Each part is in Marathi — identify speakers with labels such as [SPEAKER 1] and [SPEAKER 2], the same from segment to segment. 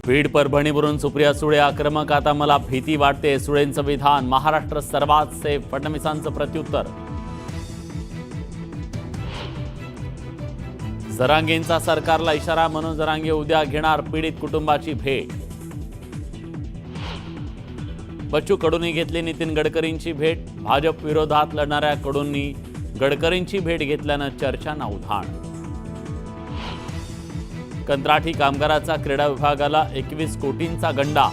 [SPEAKER 1] बीड परभणीवरून सुप्रिया सुळे आक्रमक, आता मला भीती वाटते. सुळेंचं विधान, महाराष्ट्र सर्वात सेफ, फडणवीसांचं प्रत्युत्तर. जरांगेंचा सरकारला इशारा, मनोज जरांगे उद्या घेणार पीडित कुटुंबाची भेट. बच्चू कडूंनी घेतली नितीन गडकरींची भेट. भाजप विरोधात लढणाऱ्या कडूंनी गडकरींची भेट घेतल्यानं चर्चांना उधाण. कंत्राटी कामगाराचा क्रीडा विभागाला 21 कोटींचा गंडा.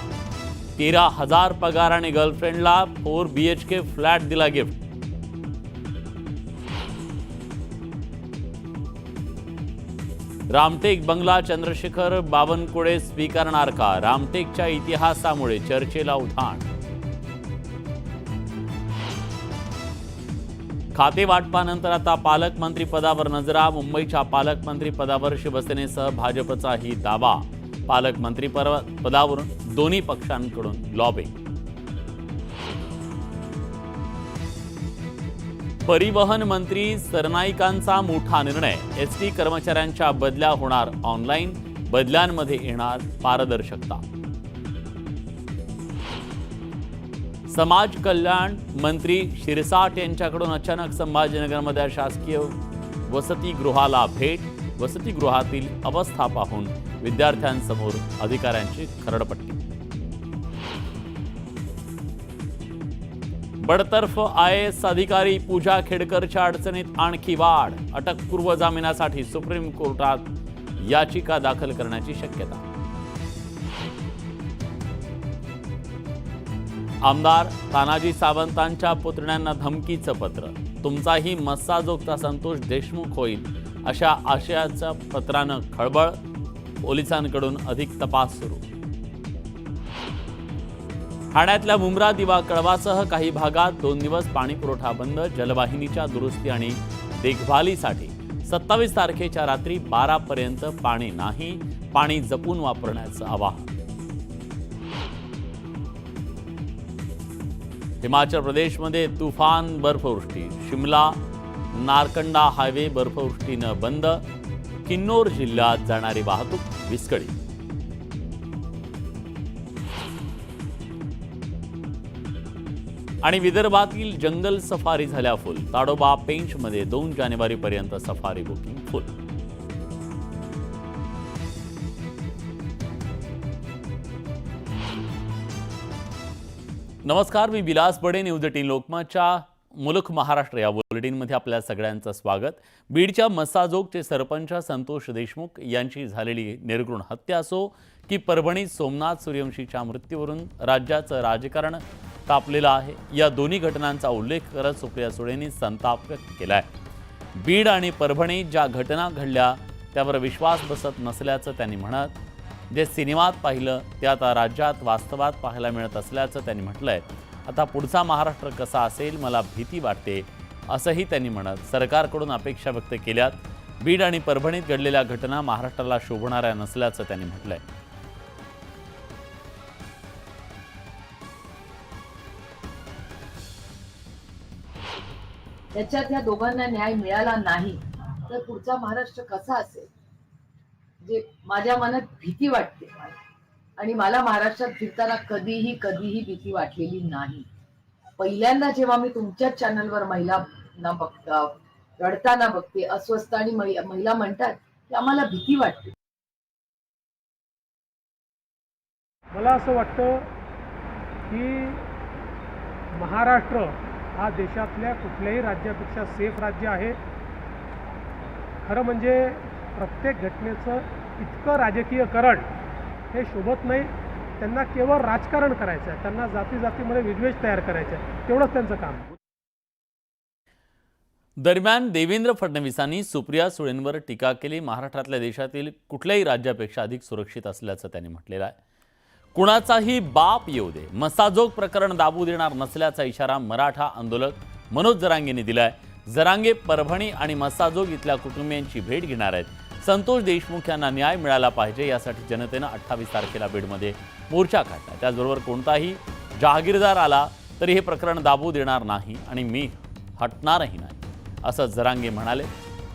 [SPEAKER 1] 13,000 पगार आणि गर्लफ्रेंडला 4 BHK फ्लॅट दिला गिफ्ट. रामटेक बंगला चंद्रशेखर बावनकुळे स्वीकारणार का? रामटेकच्या इतिहासामुळे चर्चेला उधाण. खाते वाटपानंतर आता पालकमंत्री पदावर नजरा. मुंबईच्या पालकमंत्री पदावर शिवसेनेसह भाजपचाही दावा. पालकमंत्री पदावरून दोन्ही पक्षांकडून लॉबिंग. परिवहन मंत्री सरनाईकांचा मोठा निर्णय. एसटी कर्मचाऱ्यांच्या बदल्या होणार ऑनलाईन. बदल्यांमध्ये येणार पारदर्शकता. समाज कल्याण मंत्री शिरसाट यांच्याकडून अचानक संभाजीनगरमध्ये शासकीय वसतिगृहाला भेट. वसतिगृहातील अवस्था पाहून विद्यार्थ्यांसमोर अधिकाऱ्यांची खरडपट्टी. बडतर्फ IAS अधिकारी पूजा खेडकरच्या अडचणीत आणखी वाढ. अटकपूर्व जामिनासाठी सुप्रीम कोर्टात याचिका दाखल करण्याची शक्यता. आमदार तानाजी सावंतांच्या पुतण्यांना धमकीचं पत्र. तुमचाही मस्साजोगचा संतोष देशमुख होईल अशा आशयाच्या पत्रानं खळबळ. पोलिसांकडून अधिक तपास सुरू. ठाण्यातल्या मुंब्रा दिवा कळवासह काही भागात 2 दिवस पाणी पुरवठा बंद. जलवाहिनीच्या दुरुस्ती आणि देखभालीसाठी 27 तारखेच्या रात्री 12 पर्यंत पाणी नाही. पाणी जपून वापरण्याचं आवाहन. हिमाचल प्रदेशमध्ये तुफान बर्फवृष्टी. शिमला नारकंडा हायवे बर्फवृष्टीनं बंद. किन्नौर जिल्ह्यात जाणारी वाहतूक विस्कळीत. आणि विदर्भातील जंगल सफारी झाल्या फुल. ताडोबा पेंचमध्ये 2 जानेवारीपर्यंत सफारी बुकिंग फुल. नमस्कार, मी विलास बडे. न्यूज 18 लोकमतच्या मुलुख महाराष्ट्र या बुलेटिनमध्ये आपल्या सगळ्यांचं स्वागत. बीडच्या मस्साजोगचे सरपंच संतोष देशमुख यांची झालेली निर्घृण हत्या असो की परभणीत सोमनाथ सूर्यवंशीच्या मृत्यूवरून राज्याचं राजकारण तापलेलं आहे, या दोन्ही घटनांचा उल्लेख करत सुप्रिया सुळेंनी संताप व्यक्त केला आहे. बीड आणि परभणीत ज्या घटना घडल्या त्यावर विश्वास बसत नसल्याचं त्यांनी म्हणत, जे सिनेमात पाहिलं ते आता राज्यात वास्तवात पाहायला मिळत असल्याचं त्यांनी म्हटलंय. आता पुढचा महाराष्ट्र कसा असेल मला भीती वाटते असंही त्यांनी म्हणत सरकारकडून अपेक्षा व्यक्त केल्यात. बीड आणि परभणीत घडलेल्या घटना महाराष्ट्राला शोभणाऱ्या नसल्याचं त्यांनी म्हटलंय.
[SPEAKER 2] त्याच्यात या दोघांना न्याय मिळाला नाही तर पुढचा महाराष्ट्र कसा असेल, जे माझ्या मनात भीती वाटते. आणि मला महाराष्ट्रात फिरताना कधीही भीती वाटलेली नाही. पहिल्यांदा जेव्हा मी तुमच्याच चॅनलवर महिलांना रडताना बघते, अस्वस्थ आणि महिला म्हणतात की आम्हाला भीती वाटते.
[SPEAKER 3] मला असं वाटतं की महाराष्ट्र हा देशातल्या कुठल्याही राज्यापेक्षा सेफ राज्य आहे. खरं म्हणजे प्रत्येक घटनेचं इतकं राजकीयकरण हे शोभत नाही. त्यांना केवळ राजकारण करायचं आहे, त्यांना जातीमध्ये विद्वेष तयार करायचा आहे, तेवढंच त्यांचं काम.
[SPEAKER 1] दरम्यान देवेंद्र फडणवीसांनी सुप्रिया सुळेंवर टीका केली. महाराष्ट्रातल्या देशातील कुठल्याही राज्यापेक्षा अधिक सुरक्षित असल्याचं त्यांनी म्हटलेलं आहे. कुणाचाही बाप येऊ दे, मस्साजोग प्रकरण दाबू देणार नसल्याचा इशारा मराठा आंदोलक मनोज जरांगेंनी दिलाय. जरांगे परभणी आणि मस्साजोग इथल्या कुटुंबियांची भेट घेणार आहेत. संतोष देशमुख यांना न्याय मिळाला पाहिजे यासाठी जनतेनं 28 तारखेला बीडमध्ये मोर्चा काढला. त्याचबरोबर कोणताही जहागीरदार आला तरी हे प्रकरण दाबू देणार नाही आणि मी हटणारही नाही असं जरांगे म्हणाले.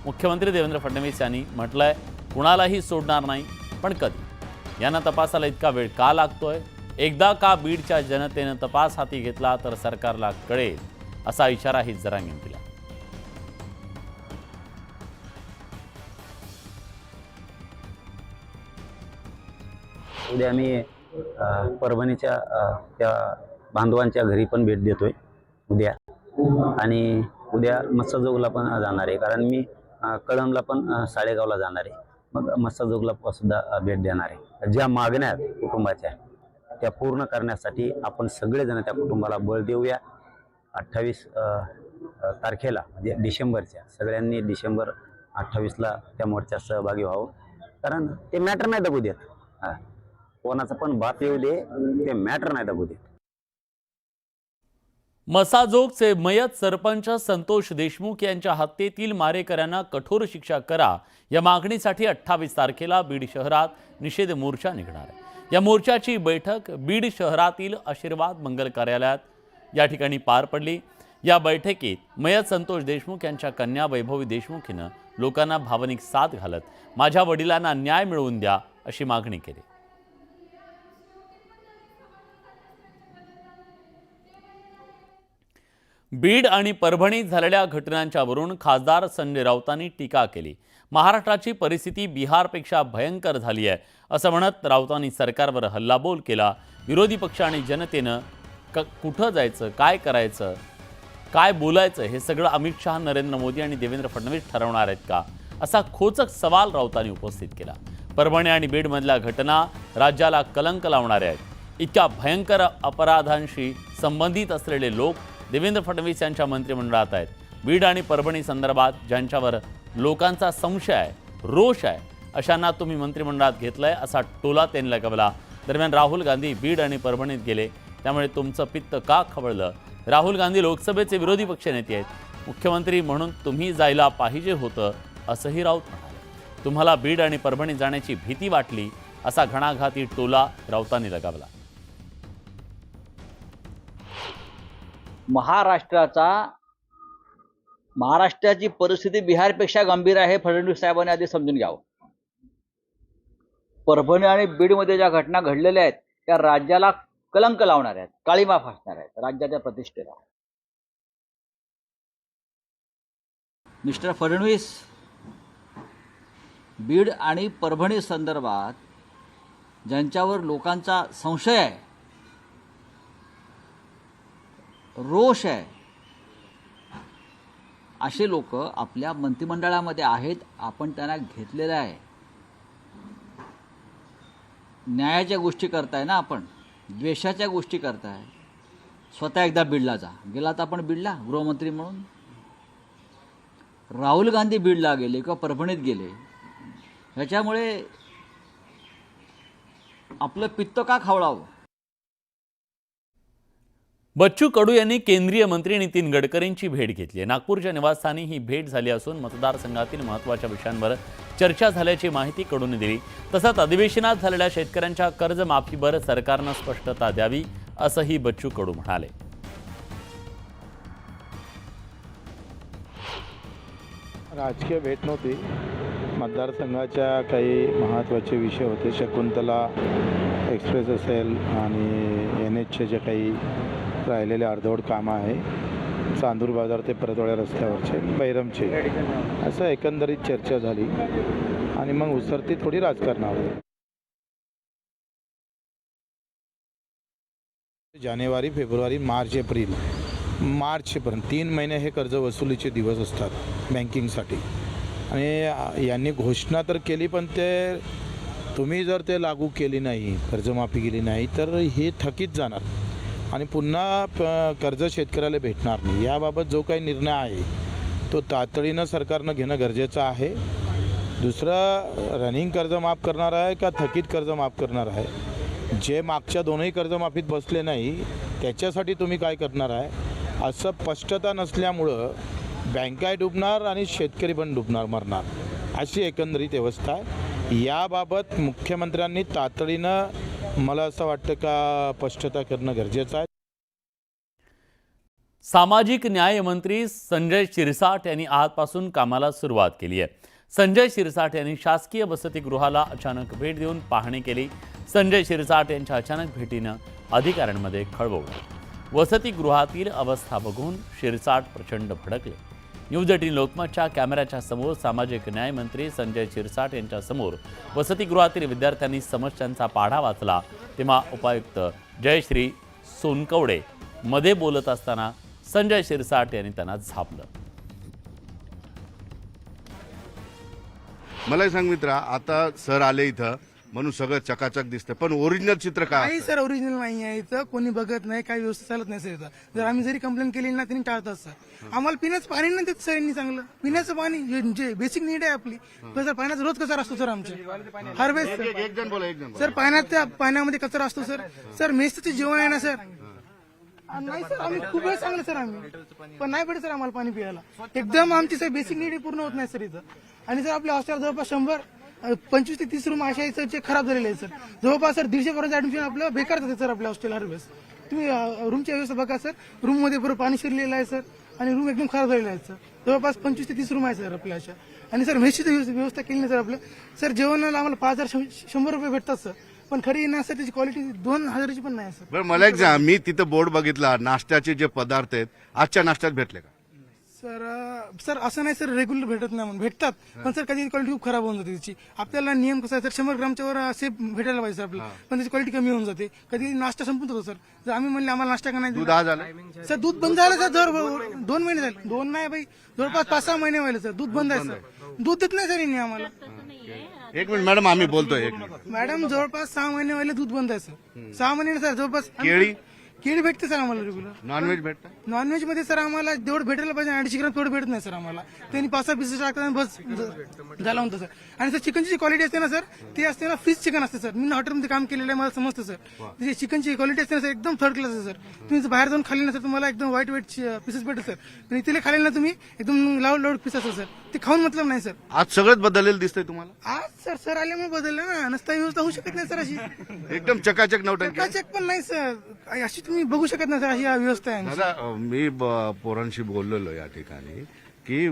[SPEAKER 1] मुख्यमंत्री देवेंद्र फडणवीस यांनी म्हटलंय, कुणालाही सोडणार नाही, पण कधी. यांना तपासाला इतका वेळ का लागतोय? एकदा का बीडच्या जनतेनं तपास हाती घेतला तर सरकारला कळेल, असा इशाराही जरांगेंनी दिला.
[SPEAKER 4] उद्या आम्ही परभणीच्या त्या बांधवांच्या घरी पण भेट देतोय उद्या, आणि उद्या मस्साजोगला पण जाणार आहे, कारण मी कळंबला पण साळेगावला जाणार आहे. मग मस्साजोगला सुद्धा भेट देणार आहे. ज्या मागण्या आहेत कुटुंबाच्या त्या पूर्ण करण्यासाठी आपण सगळेजण त्या कुटुंबाला बळ देऊया. 28 तारखेला म्हणजे डिसेंबरच्या सगळ्यांनी डिसेंबर 28ला त्या मोर्चात सहभागी व्हावं, कारण ते मॅटर नाही दाबू देत. कोणाचा पण बाप येऊ दे, ते मॅटर नाही दाबू देत.
[SPEAKER 1] मसाजोगचे मयत सरपंच संतोष देशमुख यांच्या हत्येतील मारेकऱ्यांना कठोर शिक्षा करा या मागणीसाठी 28 तारखेला बीड शहरात निषेध मोर्चा निघणार आहे. या मोर्चाची बैठक बीड शहरातील आशीर्वाद मंगल कार्यालयात या ठिकाणी पार पडली. या बैठकीत मयत संतोष देशमुख यांच्या कन्या वैभवी देशमुख हिनं लोकांना भावनिक साथ घालत माझ्या वडिलांना न्याय मिळवून द्या अशी मागणी केली. बीड आणि परभणीत झालेल्या घटनांच्यावरून खासदार संजय राऊतांनी टीका केली. महाराष्ट्राची परिस्थिती बिहारपेक्षा भयंकर झाली आहे असं म्हणत राऊतांनी सरकारवर हल्लाबोल केला. विरोधी पक्ष आणि जनतेनं कुठं जायचं, काय करायचं, काय बोलायचं हे सगळं अमित शहा, नरेंद्र मोदी आणि देवेंद्र फडणवीस ठरवणार आहेत का, असा खोचक सवाल राऊतांनी उपस्थित केला. परभणी आणि बीडमधल्या घटना राज्याला कलंक लावणाऱ्या आहेत. इतक्या भयंकर अपराधांशी संबंधित असलेले लोक देवेंद्र फडणवीस यांच्या मंत्रिमंडळात आहेत. बीड आणि परभणी संदर्भात ज्यांच्यावर लोकांचा संशय आहे, रोष आहे, अशांना तुम्ही मंत्रिमंडळात घेतलंय असा टोला त्यांनी लगावला. दरम्यान राहुल गांधी बीड आणि परभणीत गेले, त्यामुळे तुमचं पित्त का खवळलं? राहुल गांधी लोकसभेचे विरोधी पक्षनेते आहेत, मुख्यमंत्री म्हणून तुम्ही जायला पाहिजे होतं असंही राऊत म्हणाले. तुम्हाला बीड आणि परभणी जाण्याची भीती वाटली असा घणाघाती टोला राऊतांनी लगावला.
[SPEAKER 5] महाराष्ट्राची परिस्थिती बिहारपेक्षा गंभीर आहे, फडणवीस साहेबांनी आधी समजून घ्यावं. परभणी आणि बीडमध्ये ज्या घटना घडलेल्या आहेत त्या राज्याला कलंक लावणार आहेत, काळीमा फासणार आहेत राज्याच्या प्रतिष्ठेला. मिस्टर फडणवीस, बीड आणि परभणी संदर्भात ज्यांच्यावर लोकांचा संशय आहे, रोष आहे, असे लोक आपल्या मंत्रिमंडळामध्ये आहेत. आपण त्यांना घेतलेलं आहे. न्यायाच्या गोष्टी करताय ना, आपण द्वेषाच्या गोष्टी करताय. स्वतः एकदा बीडला जा, गेलात आपण बीडला गृहमंत्री म्हणून. राहुल गांधी बीडला गेले किंवा परभणीत गेले, ह्याच्यामुळे आपलं पित्त का खवळावं?
[SPEAKER 1] बच्चू कडू यांनी केंद्रीय मंत्री नितीन गडकरींची भेट घेतली आहे. नागपूरच्या निवासस्थानी ही भेट झाली असून मतदारसंघातील महत्त्वाच्या विषयांवर चर्चा झाल्याची माहिती कडूंनी दिली. तसंच अधिवेशनात झालेल्या शेतकऱ्यांच्या कर्जमाफीवर सरकारनं स्पष्टता द्यावी असंही बच्चू कडू म्हणाले.
[SPEAKER 6] राजकीय भेट नव्हती, मतदारसंघाच्या काही महत्त्वाचे विषय होते. शकुंतला एक्सप्रेस असेल आणि NHचे जे काही राहिलेले अर्धवट कामं आहे, चांदूर बाजार ते परतवाड्या रस्त्यावरचे, बैरमचे, असं एकंदरीत चर्चा झाली आणि मग उसरती थोडी राजकारणावर. जानेवारी, फेब्रुवारी, मार्च, एप्रिल, मार्चपर्यंत 3 महिने हे कर्ज वसुलीचे दिवस असतात बँकिंगसाठी. आणि यांनी घोषणा तर केली, पण ते तुम्ही जर ते लागू केली नाही, कर्जमाफी केली नाही, तर हे थकीत जाणार आणि पुन्हा कर्ज शेतकऱ्याला भेटणार नाही. याबाबत जो काही निर्णय आहे तो तातडीनं सरकारनं घेणं गरजेचं आहे. दुसरं, रनिंग कर्ज माफ करणार आहे का थकीत कर्ज माफ करणार आहे? जे मागच्या दोनही कर्जमाफीत बसले नाही त्याच्यासाठी तुम्ही काय करणार आहे, असं स्पष्टता नसल्यामुळं बँकाही डुबणार आणि शेतकरी पण डुबणार, मरणार, अशी एकंदरीत व्यवस्था आहे. याबाबत मुख्यमंत्र्यांनी तातडीनं मला असं वाटतं का स्पष्टता करणं गरजेचं आहे.
[SPEAKER 1] सामाजिक न्याय मंत्री संजय शिरसाट यांनी आजपासून कामाला सुरुवात केली आहे. संजय शिरसाट यांनी शासकीय वसतिगृहाला अचानक भेट देऊन पाहणी केली. संजय शिरसाट यांच्या अचानक भेटीनं अधिकाऱ्यांमध्ये खळबळ उडाली. वसतिगृहातील अवस्था बघून शिरसाट प्रचंड भडकले. न्यूज 18 लोकमतच्या कॅमेऱ्याच्या समोर सामाजिक न्याय मंत्री संजय शिरसाट यांच्या समोर वसतिगृहातील विद्यार्थ्यांनी समस्यांचा पाढा वाचला तेव्हा उपायुक्त जयश्री सोनकवडे मध्ये बोलत असताना संजय शिरसाट यांनी त्यांना झापलं.
[SPEAKER 7] मला सांग मित्रा, आता सर आले इथं म्हणून सगळं चकाचक दिसतं, पण ओरिजिनल चित्र काय
[SPEAKER 8] नाही सर, ओरिजिनल नाही आहे इथं. कोणी बघत नाही, काही व्यवस्था चालत नाही सर इथं. जर आम्ही जरी कंप्लेंट केली ना त्यांनी टाळतात सर. आम्हाला पिण्याचं पाणी नाही देत सर यांनी चांगलं. पिण्याचं पाणी जे बेसिक नीड आहे आपली, पण सर पाण्याचा रोज कचरा असतो सर आमच्या हर वेळेस.
[SPEAKER 7] एक जण बोला, एक जण
[SPEAKER 8] सर पाण्यामध्ये कचरा असतो सर. सर मेसचं जेवण आहे ना सर, नाही सर आम्ही खूप वेळ सांगलं सर आम्ही, पण नाही भेटत सर आम्हाला पाणी प्यायला. एकदम आमची सर बेसिक नीड पूर्ण होत नाही सर इथं. आणि सर आपल्या हॉस्टेल जवळपास 125 ते 30 रूम अशा आहेत सर जे खराब झालेले आहेत सर. जवळपास सर 150 पर्यंत ऍडमिशन आपलं बेकार जाते सर आपल्या हॉस्टेल हर वेळेस. तुम्ही रूमची व्यवस्था बघा सर, रूम मध्ये बरोबर पाणी शिरलेलं आहे सर आणि रूम एकदम खराब झालेले आहेत सर. जवळपास 25 ते 30 रूम आहे सर आपल्या अशा. आणि सर मेसची व्यवस्था केली नाही सर आपलं. सर जेवणाला आम्हाला 5,100 रुपये भेटतात सर, पण खरी ना सर त्याची क्वालिटी 2,000ची पण नाही सर.
[SPEAKER 7] बरं मला एक सांग, मी तिथं बोर्ड बघितला, नाश्त्याचे जे पदार्थ आहेत आजच्या नाश्त्यात भेटले का?
[SPEAKER 8] सर असं नाही सर, रेग्युलर भेटत नाही म्हणून भेटतात, पण सर कधी क्वालिटी खूप खराब होऊन जाते त्याची. आपल्याला नियम कसा आहे सर, 100 ग्रामच्या वर सेफ भेटायला पाहिजे सर आपल्याला, पण त्याची क्वालिटी कमी होऊन जाते. कधी नाश्ता संपून जातो सर. जर आम्ही म्हणले आम्हाला नाश्ता का नाही
[SPEAKER 7] दूध आज आलं?
[SPEAKER 8] सर, दूध बंद झालं सर. जर 2 महिने झाले, 2 नाही बाई, जवळपास 5-6 महिने व्हायला सर दूध बंद आहे सर. दूध देत नाही सर यांनी आम्हाला.
[SPEAKER 7] एक मिनिट मॅडम, आम्ही बोलतोय. एक मिनिट.
[SPEAKER 8] मॅडम जवळपास 6 महिने व्हायला दूध बंद आहे सर. 6 महिने सर जवळपास. केळी भेटते सर आम्हाला रेग्युलर.
[SPEAKER 7] नॉनव्हेज भेटतं?
[SPEAKER 8] नॉनव्हेज मध्ये सर आम्हाला जेवढं भेटायला पाहिजे 250 ग्राम तेवढं भेटत नाही सर आम्हाला. त्यांनी 5-6 पीसेस टाकतात आणि बस झाला म्हणतो सर. आणि सर चिकनची जी क्वालिटी असते ना सर, ती असते ना फिश चिकन असते सर. मी हॉटेलमध्ये काम केलेलं आहे, मला समजतं सर. त्याची चिकनची क्वालिटी असते ना सर, एकदम थर्ड क्लास आहे सर. तुम्ही बाहेर जाऊन खाली ना सर, तुम्हाला एकदम वाईट पीसेस भेटत सर. पण इथे खाली ना तुम्ही एकदम लाऊड पीस असतात सर. ते खाऊन मतलब नाही सर.
[SPEAKER 7] आज सगळंच बदललेलं दिसतंय तुम्हाला?
[SPEAKER 8] आज सर आल्यामुळे बदललं ना, नसता व्यवस्था होऊ शकत नाही सर अशी.
[SPEAKER 7] एकदम चकाचक नवटंकी.
[SPEAKER 8] चकाचक पण नाही सर, अशी तुम्ही बघू शकत नाही सर, अशी व्यवस्था आहे.
[SPEAKER 7] दादा, मी पोरांशी बोललेलो या ठिकाणी की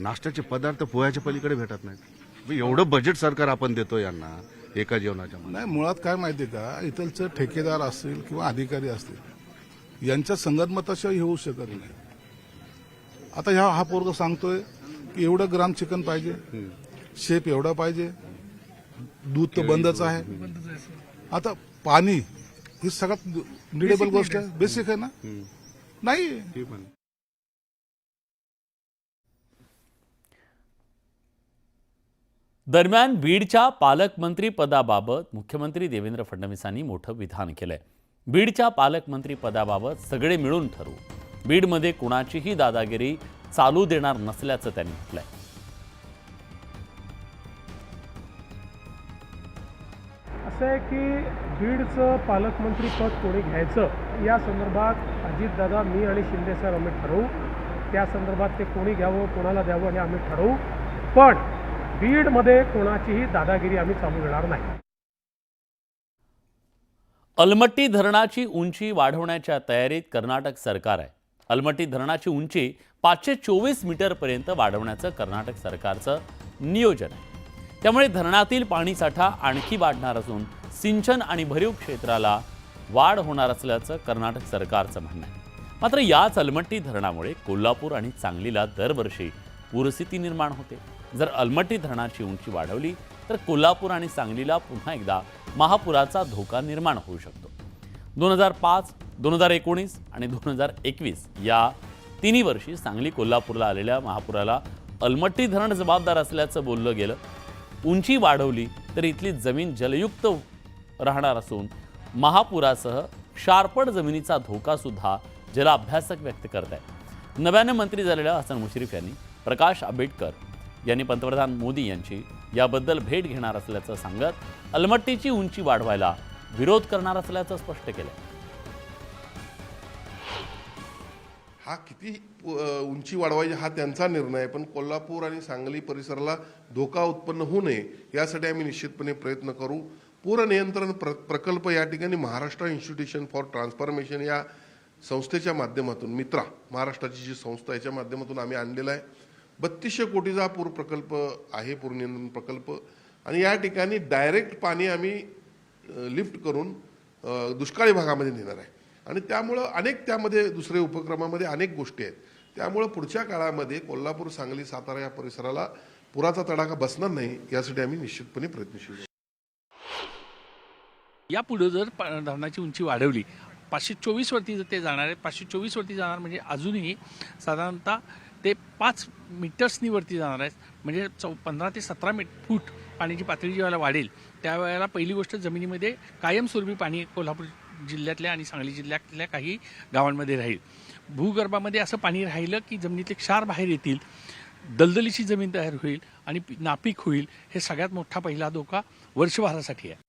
[SPEAKER 7] नाश्त्याचे पदार्थ पोह्याच्या पलीकडे भेटत नाहीत. एवढं बजेट सरकार आपण देतो यांना एका जेवणाच्या मध्ये.
[SPEAKER 9] नाही, मुळात काय माहितीये का, इथलचे ठेकेदार असतील किंवा अधिकारी असतील, यांच्या संगतमताशिवाय होऊ शकत नाही. आता हा पोरग सांगतोय की एवढं ग्राम चिकन पाहिजे, शेप एवढा पाहिजे, दूध तर बंदच आहे. आता पाणी ही सगळ्यात निडेबल गोष्ट आहे, बेसिक आहे ना. नाही
[SPEAKER 1] दरम्यान बीडच्या पालकमंत्री पदाबाबत मुख्यमंत्री देवेंद्र फडणवीसांनी मोठं विधान केलंय. बीडच्या पालकमंत्री पदाबाबत सगळे मिळून ठरवू, बीडमध्ये कुणाचीही दादागिरी चालू देणार नसल्याचं त्यांनी म्हटलंय.
[SPEAKER 3] असं आहे की बीडचं पालकमंत्री पद कोणी घ्यायचं या संदर्भात अजितदादा, मी आणि शिंदेसाहेब आम्ही ठरवू. त्या संदर्भात ते कोणी घ्यावं, कोणाला द्यावं हे आम्ही ठरवू. पण बीडमध्ये कोणाचीही दादागिरी आम्ही चालू देणार नाही.
[SPEAKER 1] अलमट्टी धरणाची उंची वाढवण्याच्या तयारीत कर्नाटक सरकार आहे. अलमट्टी धरणाची उंची 524 मीटरपर्यंत वाढवण्याचं कर्नाटक सरकारचं नियोजन आहे. त्यामुळे धरणातील पाणीसाठा आणखी वाढणार असून सिंचन आणि भरीव क्षेत्राला वाढ होणार असल्याचं कर्नाटक सरकारचं म्हणणं आहे. मात्र याच अलमट्टी धरणामुळे कोल्हापूर आणि सांगलीला दरवर्षी पूरस्थिती निर्माण होते. जर अलमट्टी धरणाची उंची वाढवली तर कोल्हापूर आणि सांगलीला पुन्हा एकदा महापुराचा धोका निर्माण होऊ शकतो. 2005, 2019 आणि 2021 या तिन्ही वर्षी सांगली कोल्हापूरला आलेल्या महापुराला अलमट्टी धरण जबाबदार असल्याचं बोललं गेलं. उंची वाढवली तर इथली जमीन जलयुक्त राहणार असून महापुरासह क्षारपड जमिनीचा धोकासुद्धा जलअभ्यासक व्यक्त करत आहेत. नव्याने मंत्री झालेल्या हसन मुश्रीफ यांनी प्रकाश आंबेडकर यांनी पंतप्रधान मोदी यांची याबद्दल भेट घेणार असल्याचं सांगत अलमट्टीची उंची वाढवायला विरोध करणार असल्याचं स्पष्ट केलं.
[SPEAKER 10] हा किती उंची वाढवायची हा त्यांचा निर्णय आहे, पण कोल्हापूर आणि सांगली परिसराला धोका उत्पन्न होऊ नये यासाठी आम्ही निश्चितपणे प्रयत्न करू. पूर नियंत्रण प्रकल्प या ठिकाणी महाराष्ट्र इन्स्टिट्यूशन फॉर ट्रान्सफॉर्मेशन या संस्थेच्या माध्यमातून, मित्रा महाराष्ट्राची जी संस्था याच्या माध्यमातून आम्ही आणलेला आहे. 3200 कोटीचा पूर प्रकल्प आहे, पूर नियंत्रण प्रकल्प. आणि या ठिकाणी डायरेक्ट पाणी आम्ही लिफ्ट करून दुष्काळी भागामध्ये नेणार आहे आणि त्यामुळं अनेक त्यामध्ये दुसरे उपक्रमामध्ये अनेक गोष्टी आहेत. त्यामुळं पुढच्या काळामध्ये कोल्हापूर, सांगली, सातारा या परिसराला पुराचा तडाखा बसणार नाही यासाठी आम्ही निश्चितपणे प्रयत्नशील आहोत.
[SPEAKER 11] यापुढे जर धरणाची उंची वाढवली 524 वरती जर ते जाणार आहे, 524 वरती जाणार म्हणजे अजूनही साधारणतः ते 5 मीटर्सनी वरती जाणार आहेत. म्हणजे 15 ते 17 फूट पाण्याची पातळी ज्यावेळेला वाढेल त्यावेळेला पहिली गोष्ट जमिनीमध्ये कायमस्वरूपी पाणी कोल्हापूर जिल्ह्यातल्या आणि सांगली जिल्ह्यातल्या काही गावांमध्ये राहील. भूगर्भामध्ये असं पाणी राहिलं की जमिनीतले क्षार बाहेर येतील, दलदलीची जमीन तयार होईल आणि नापीक होईल. हे सगळ्यात मोठा पहिला धोका वर्षभरासाठी आहे.